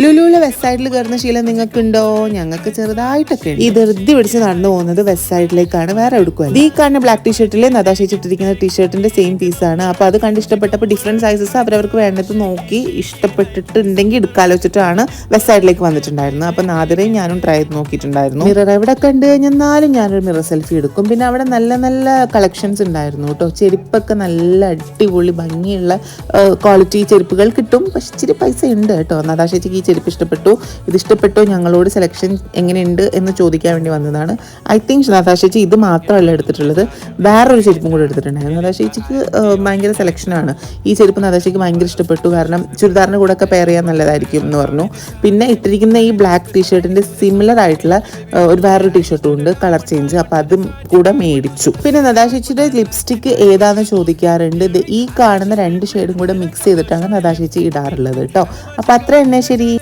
ലുലുവിലെ west സൈഡിൽ കയറുന്ന ശീലം നിങ്ങൾക്കുണ്ടോ? ഞങ്ങൾക്ക് ചെറുതായിട്ടൊക്കെ ഉണ്ട്. ഈ ധൃതി പിടിച്ച് നടന്നു പോകുന്നത് വെസ്റ്റ് സൈഡിലേക്കാണ്, വേറെ എടുക്കുമല്ലോ. ഈ കാണുന്ന ബ്ലാക്ക് ടീഷർട്ടിൽ നദാശിച്ചിട്ടിരിക്കുന്ന ടീഷർട്ടിന്റെ സെയിം പീസാണ്. അപ്പോൾ അത് കണ്ട് ഇഷ്ടപ്പെട്ടപ്പോൾ ഡിഫറെന്റ് സൈസസ് അവരവർക്ക് വേണ്ടത് നോക്കി ഇഷ്ടപ്പെട്ടിട്ടുണ്ടെങ്കിൽ എടുക്കാലോചിച്ചിട്ടാണ് വെസ്റ്റ് സൈഡിലേക്ക് വന്നിട്ടുണ്ടായിരുന്നത്. അപ്പോൾ നാദിറയും ഞാനും ട്രൈ ചെയ്ത് നോക്കിയിട്ടുണ്ടായിരുന്നു. മിറർ എവിടെ കണ്ടു കഴിഞ്ഞാലും ഞാനൊരു മിറർ സെൽഫി എടുക്കും. പിന്നെ അവിടെ നല്ല നല്ല കളക്ഷൻസ് ഉണ്ടായിരുന്നു കേട്ടോ. ചെരുപ്പൊക്കെ നല്ല അടിപൊളി ഭംഗിയുള്ള ക്വാളിറ്റി ചെരുപ്പുകൾ കിട്ടും. പക്ഷെ ഇച്ചിരി പൈസ ഉണ്ട് കേട്ടോ. നദാശിക്ക് ഈ ചെരുപ്പ് ഇഷ്ടപ്പെട്ടു, ഇത് ഇഷ്ടപ്പെട്ടോ, ഞങ്ങളോട് സെലക്ഷൻ എങ്ങനെയുണ്ട് എന്ന് ചോദിക്കാൻ വേണ്ടി വന്നതാണ്. ഐ തിങ്ക് നദാശേച്ചി ഇത് മാത്രമല്ല എടുത്തിട്ടുള്ളത്, വേറൊരു ചെരുപ്പും കൂടെ എടുത്തിട്ടുണ്ടായിരുന്നു. നദാശേച്ചിക്ക് ഭയങ്കര സെലക്ഷനാണ്. ഈ ചെരുപ്പ് നദാശയ്ക്ക് ഭയങ്കര ഇഷ്ടപ്പെട്ടു. കാരണം ചുരിദാറിൻ്റെ കൂടെ ഒക്കെ പെയർ ചെയ്യാൻ നല്ലതായിരിക്കും എന്ന് പറഞ്ഞു. പിന്നെ ഇട്ടിരിക്കുന്ന ഈ ബ്ലാക്ക് ടീഷർട്ടിൻ്റെ സിമിലർ ആയിട്ടുള്ള ഒരു വേറൊരു ടീഷർട്ടും ഉണ്ട്, കളർ ചേഞ്ച്. അപ്പം അതും കൂടെ മേടിച്ചു. പിന്നെ നദാശേച്ചിയുടെ ലിപ്സ്റ്റിക്ക് ഏതാണെന്ന് ചോദിക്കാറുണ്ട്. ഇത് ഈ കാണുന്ന 2 ഷെയ്ഡും കൂടെ മിക്സ് ചെയ്തിട്ടാണ് നദാശേച്ചി ഇടാറുള്ളത് കേട്ടോ. അപ്പം അത്ര തന്നെ, ശരി.